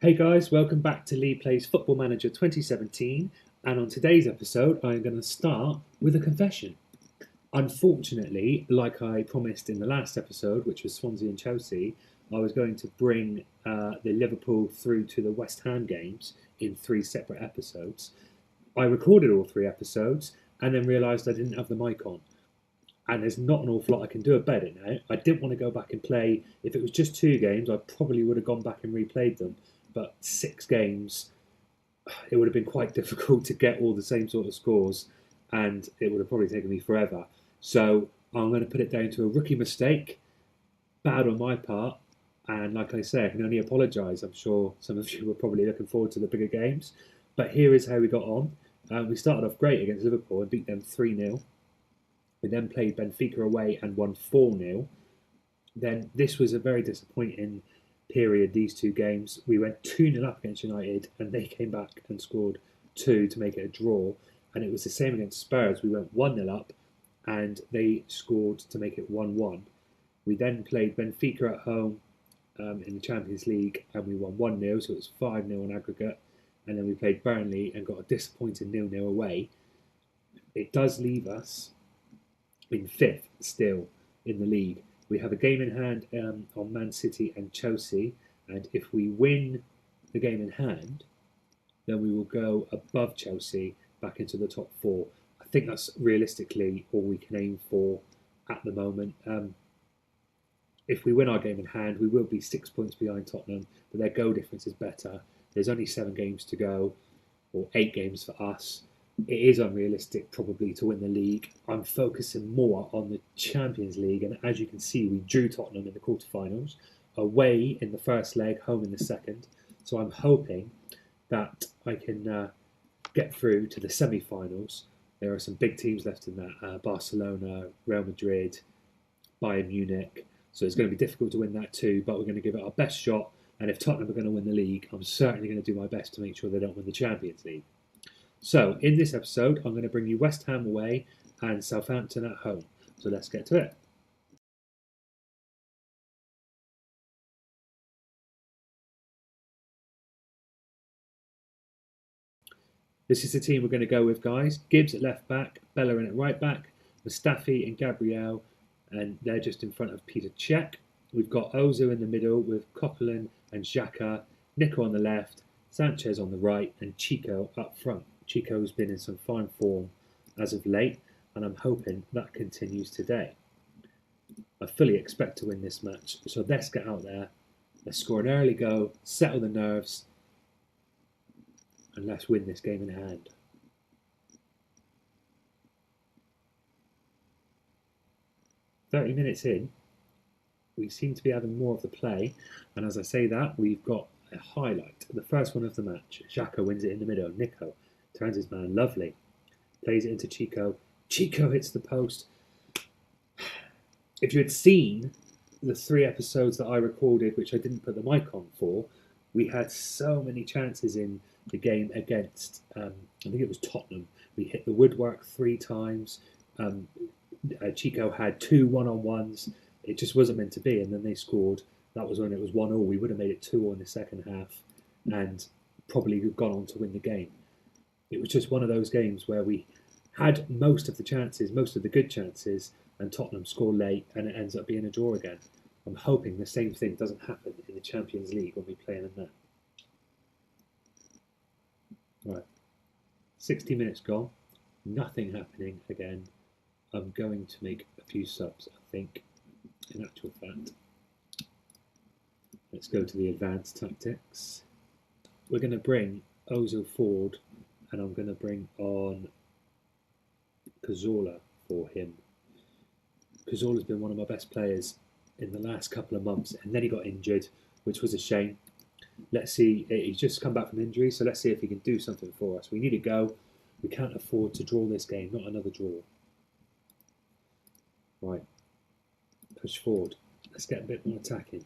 Hey guys, welcome back to Lee Plays Football Manager 2017, and on today's episode I'm going to start with a confession. Unfortunately, like I promised in the last episode, which was Swansea and Chelsea, I was going to bring the Liverpool through to the West Ham games in 3 separate episodes. I recorded all 3 episodes and then realised I didn't have the mic on. And there's not an awful lot I can do about it now. I didn't want to go back and play. If it was just 2 games, I probably would have gone back and replayed them. But 6 games, it would have been quite difficult to get all the same sort of scores, and it would have probably taken me forever. So I'm going to put it down to a rookie mistake, bad on my part. And like I say, I can only apologise. I'm sure some of you were probably looking forward to the bigger games. But here is how we got on. We started off great against Liverpool and beat them 3-0. We then played Benfica away and won 4-0. Then this was a very disappointing period, these 2 games. We went 2-0 up against United and they came back and scored 2 to make it a draw. And it was the same against Spurs. We went 1-0 up and they scored to make it 1-1. We then played Benfica at home in the Champions League and we won 1-0, so it was 5-0 on aggregate. And then we played Burnley and got a disappointing 0-0 away. It does leave us in 5th still in the league. We have a game in hand on Man City and Chelsea, and if we win the game in hand, then we will go above Chelsea back into the top 4. I think that's realistically all we can aim for at the moment. If we win our game in hand, we will be 6 points behind Tottenham, but their goal difference is better. There's only 7 games to go, or 8 games for us. It is unrealistic probably to win the league. I'm focusing more on the Champions League, and as you can see, we drew Tottenham in the quarterfinals, away in the first leg, home in the second. So I'm hoping that I can get through to the semi-finals. There are some big teams left in that: Barcelona, Real Madrid, Bayern Munich. So it's going to be difficult to win that too, but we're going to give it our best shot. And if Tottenham are going to win the league, I'm certainly going to do my best to make sure they don't win the Champions League. So in this episode, I'm going to bring you West Ham away and Southampton at home. So let's get to it. This is the team we're going to go with, guys. Gibbs at left back, Bella in at right back, Mustafi and Gabriel, and they're just in front of Peter Cech. We've got Ozil in the middle with Coquelin and Xhaka, Nico on the left, Sanchez on the right, and Chico up front. Chico's been in some fine form as of late, and I'm hoping that continues today. I fully expect to win this match, so let's get out there, let's score an early goal, settle the nerves, and let's win this game in hand. "30 minutes in, we seem to be having more of the play, and as I say that, we've got a highlight. The first one of the match. Xhaka wins it in the middle. Nico turns his man, lovely. Plays it into Chico. Chico hits the post. If you had seen the 3 episodes that I recorded, which I didn't put the mic on for, we had so many chances in the game against, I think it was Tottenham. We hit the woodwork 3 times. Chico had 2 one-on-ones. It just wasn't meant to be, and then they scored. That was when it was 1-1. We would have made it 2-1 in the second half and probably gone on to win the game. It was just one of those games where we had most of the chances, most of the good chances, and Tottenham score late and it ends up being a draw again. I'm hoping the same thing doesn't happen in the Champions League when we play in that. Right, 60 minutes gone, nothing happening again. I'm going to make a few subs, I think, in actual fact. Let's go to the advanced tactics. We're going to bring Ozil forward, and I'm going to bring on Cazorla for him. Cazorla's been one of my best players in the last couple of months, and then he got injured, which was a shame. Let's see, he's just come back from injury, so let's see if he can do something for us. We need to go. We can't afford to draw this game, not another draw. Right, push forward. Let's get a bit more attacking.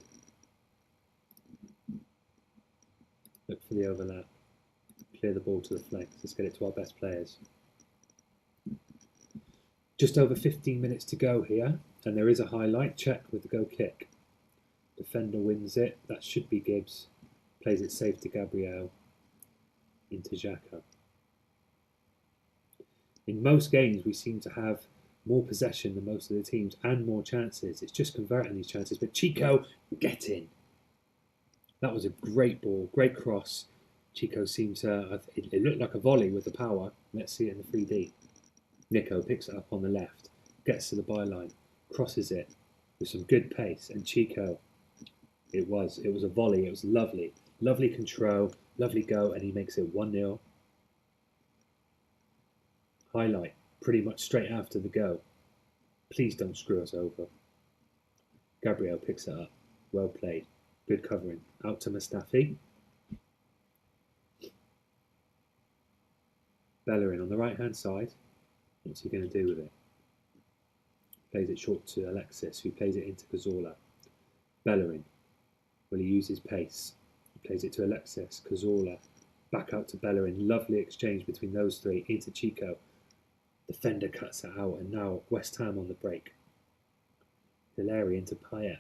Look for the overlap. Clear the ball to the flanks. Let's get it to our best players. Just over 15 minutes to go here, and there is a highlight. Check with the goal kick. Defender wins it. That should be Gibbs. Plays it safe to Gabriel. Into Xhaka. In most games, we seem to have more possession than most of the teams and more chances. It's just converting these chances. But Chico, get in. That was a great ball, great cross. Chico seemed to, it looked like a volley with the power. Let's see it in the 3D. Nico picks it up on the left, gets to the byline, crosses it with some good pace. And Chico, it was a volley. It was lovely. Lovely control, lovely go, and he makes it 1-0. Highlight, pretty much straight after the go. Please don't screw us over. Gabriel picks it up. Well played. Good covering. Out to Mustafi. Bellerin on the right-hand side. What's he going to do with it? Plays it short to Alexis, who plays it into Cazorla. Bellerin. Will he use his pace? He plays it to Alexis. Cazorla. Back out to Bellerin. Lovely exchange between those three. Into Chico. Defender cuts it out, and now West Ham on the break. Deleri into Payet.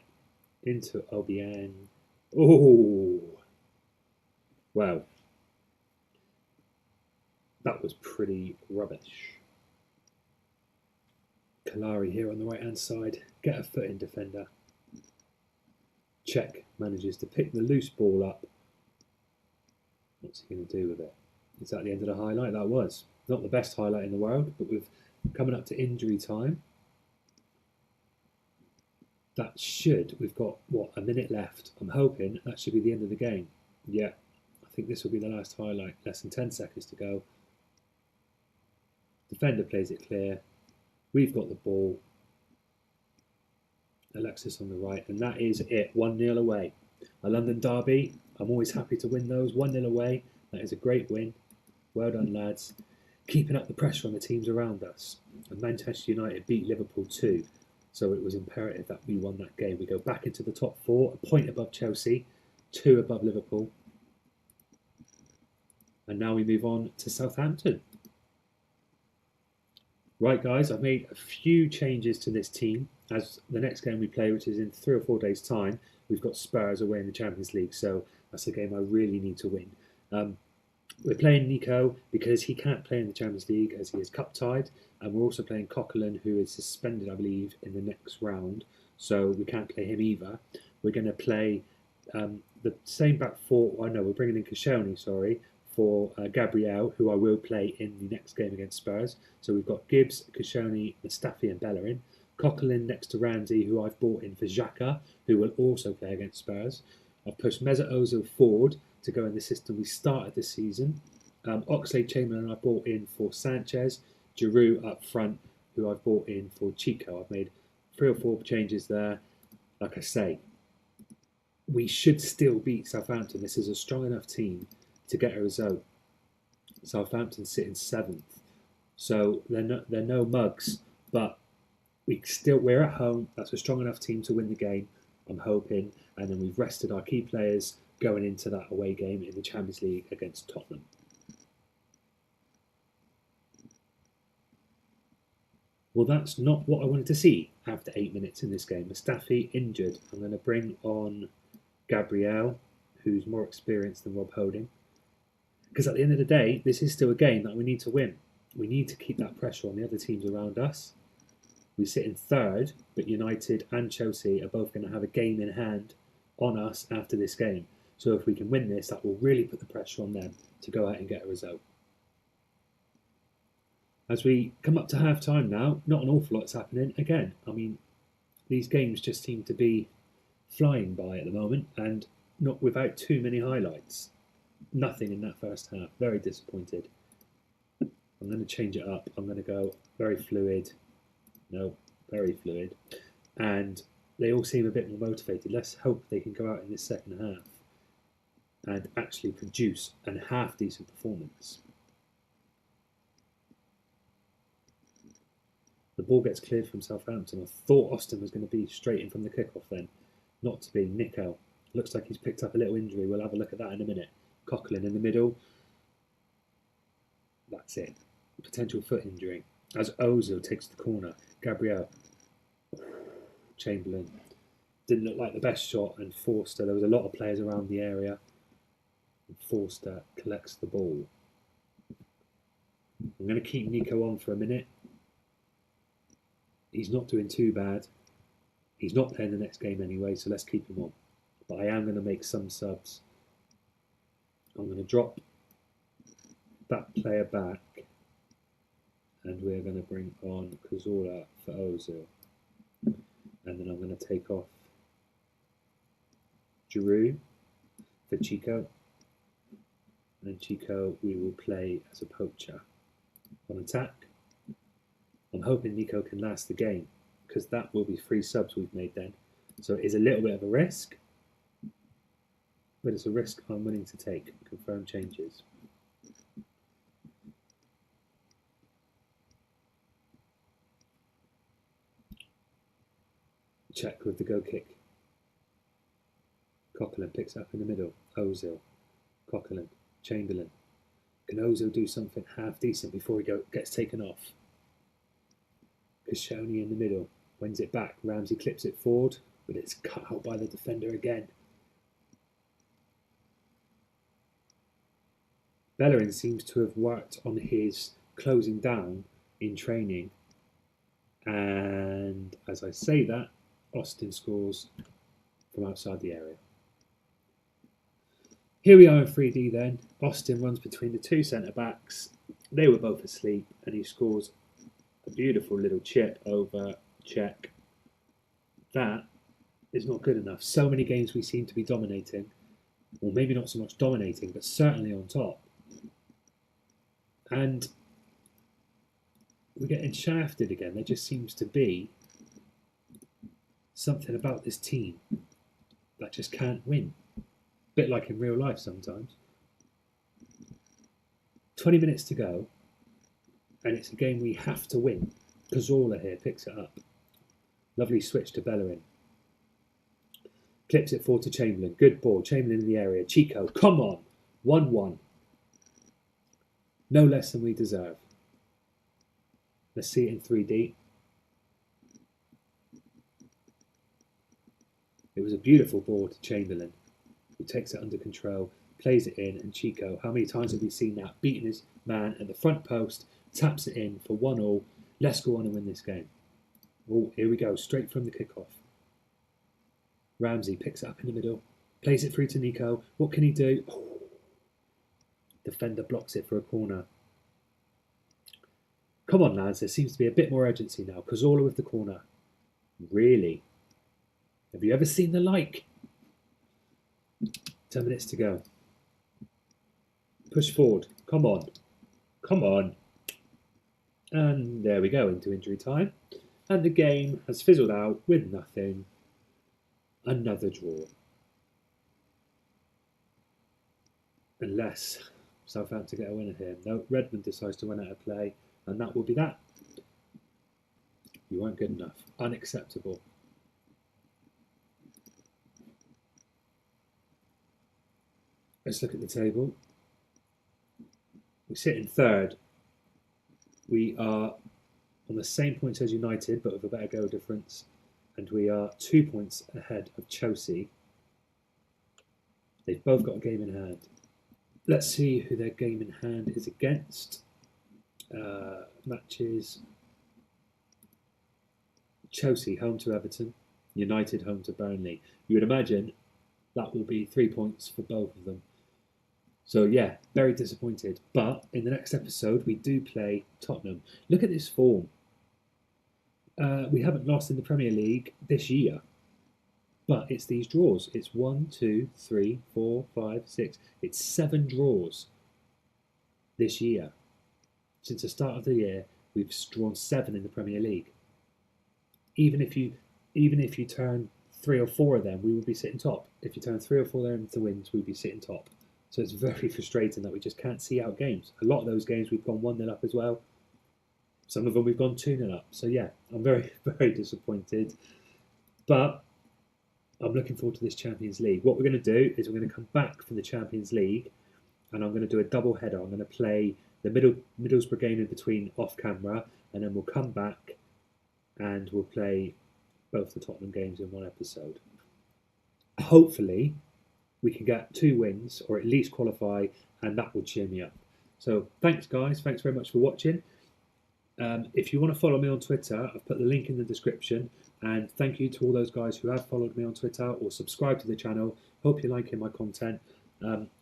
Into Obiang. Oh! Wow. That was pretty rubbish. Kalari here on the right-hand side. Get a foot in defender. Czech manages to pick the loose ball up. What's he going to do with it? Is that the end of the highlight? That was. Not the best highlight in the world, but we're coming up to injury time. That should, we've got, what, a minute left. I'm hoping that should be the end of the game. Yeah, I think this will be the last highlight. Less than 10 seconds to go. Defender plays it clear. We've got the ball. Alexis on the right, and that is it. 1-0 away. A London derby. I'm always happy to win those. 1-0 away. That is a great win. Well done, lads. Keeping up the pressure on the teams around us. And Manchester United beat Liverpool too, so it was imperative that we won that game. We go back into the top four, a point above Chelsea, 2 above Liverpool. And now we move on to Southampton. Right, guys, I've made a few changes to this team. As the next game we play, which is in 3 or 4 days' time, we've got Spurs away in the Champions League, so that's a game I really need to win. We're playing Nico because he can't play in the Champions League as he is cup tied, and we're also playing Coquelin, who is suspended, I believe, in the next round, so we can't play him either. We're going to play the same back four. Oh no, we're bringing in Koscielny, sorry, for Gabriel, who I will play in the next game against Spurs. So we've got Gibbs, Koscielny, Mustafi, and Bellerin. Coquelin next to Ramsey, who I've brought in for Xhaka, who will also play against Spurs. I've pushed Mesut Ozil forward to go in the system we started this season. Oxlade-Chamberlain I brought in for Sanchez. Giroud up front, who I've brought in for Chico. I've made 3 or 4 changes there. Like I say, we should still beat Southampton. This is a strong enough team to get a result. Southampton sit in 7th, so they're no mugs, but we're at home. That's a strong enough team to win the game, I'm hoping, and then we've rested our key players going into that away game in the Champions League against Tottenham. Well, that's not what I wanted to see after 8 minutes in this game. Mustafi injured. I'm going to bring on Gabriel, who's more experienced than Rob Holding. Because at the end of the day, this is still a game that we need to win. We need to keep that pressure on the other teams around us. We sit in 3rd, but United and Chelsea are both going to have a game in hand on us after this game. So if we can win this, that will really put the pressure on them to go out and get a result. As we come up to half-time now, not an awful lot's happening. Again, I mean, these games just seem to be flying by at the moment and not without too many highlights. Nothing in that first half. Very disappointed. I'm going to change it up. I'm going to go very fluid. No, very fluid. And they all seem a bit more motivated. Let's hope they can go out in this second half and actually produce a half-decent performance. The ball gets cleared from Southampton. I thought Austin was going to be straight in from the kickoff then. Not to be. Nico. Looks like he's picked up a little injury. We'll have a look at that in a minute. Coquelin in the middle. That's it. Potential foot injury. As Ozil takes the corner. Gabriel. Chamberlain. Didn't look like the best shot, and Forster. There was a lot of players around the area. And Forster collects the ball. I'm going to keep Nico on for a minute. He's not doing too bad. He's not playing the next game anyway, so let's keep him on. But I am going to make some subs. I'm going to drop that player back, and we're going to bring on Cazorla for Ozil. And then I'm going to take off Giroud for Chico. And then Chico we will play as a poacher. On attack, I'm hoping Nico can last the game, because that will be 3 subs we've made then. So it is a little bit of a risk, but it's a risk I'm willing to take. Confirm changes. Check with the go kick. Coquelin picks up in the middle. Ozil. Coquelin. Chamberlain. Can Ozil do something half decent before he gets taken off? Koscielny in the middle. Wins it back. Ramsey clips it forward, but it's cut out by the defender again. Bellerin seems to have worked on his closing down in training. And as I say that, Austin scores from outside the area. Here we are in 3D then. Austin runs between the 2 centre-backs. They were both asleep, and he scores a beautiful little chip over Czech. That is not good enough. So many games we seem to be dominating. Well, maybe not so much dominating, but certainly on top. And we're getting shafted again. There just seems to be something about this team that just can't win. A bit like in real life sometimes. 20 minutes to go, and it's a game we have to win. Cazorla here picks it up. Lovely switch to Bellerin. Clips it forward to Chamberlain. Good ball. Chamberlain in the area. Chico, come on. 1-1. No less than we deserve. Let's see it in 3D. It was a beautiful ball to Chamberlain, who takes it under control, plays it in, and Chico, how many times have we seen that? Beating his man at the front post, taps it in for 1-1. Let's go on and win this game. Oh, here we go, straight from the kickoff. Ramsey picks it up in the middle, plays it through to Nico. What can he do? Oh. Defender blocks it for a corner. Come on, lads, there seems to be a bit more urgency now. Cazorla with the corner. Really? Have you ever seen the like? 10 minutes to go. Push forward. Come on. Come on. And there we go, into injury time. And the game has fizzled out with nothing. Another draw. Unless Southampton get a winner here. No, Redmond decides to run out of play, and that will be that. You weren't good enough. Unacceptable. Let's look at the table. We sit in third. We are on the same points as United, but with a better goal difference. And we are 2 points ahead of Chelsea. They've both got a game in hand. Let's see who their game in hand is against. Matches. Chelsea home to Everton. United home to Burnley. You would imagine that will be 3 points for both of them. So yeah, very disappointed. But in the next episode, we do play Tottenham. Look at this form. We haven't lost in the Premier League this year. But it's these draws. It's 1, 2, 3, 4, 5, 6. It's 7 draws this year. Since the start of the year, we've drawn 7 in the Premier League. Even if you turn 3 or 4 of them, we would be sitting top. If you turn 3 or 4 of them into wins, we'd be sitting top. So it's very frustrating that we just can't see out games. A lot of those games we've gone 1-0 up as well. Some of them we've gone 2-0 up. So yeah, I'm very, very disappointed. But I'm looking forward to this Champions League. What we're going to do is we're going to come back from the Champions League, and I'm going to do a double header. I'm going to play the Middlesbrough game in between off camera, and then we'll come back and we'll play both the Tottenham games in one episode. Hopefully, we can get 2 wins or at least qualify, and that will cheer me up. So thanks, guys. Thanks very much for watching. If you want to follow me on Twitter, I've put the link in the description. And thank you to all those guys who have followed me on Twitter or subscribed to the channel. Hope you're liking my content.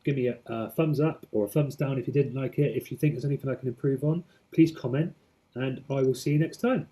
Give me a thumbs up or a thumbs down if you didn't like it. If you think there's anything I can improve on, please comment, and I will see you next time.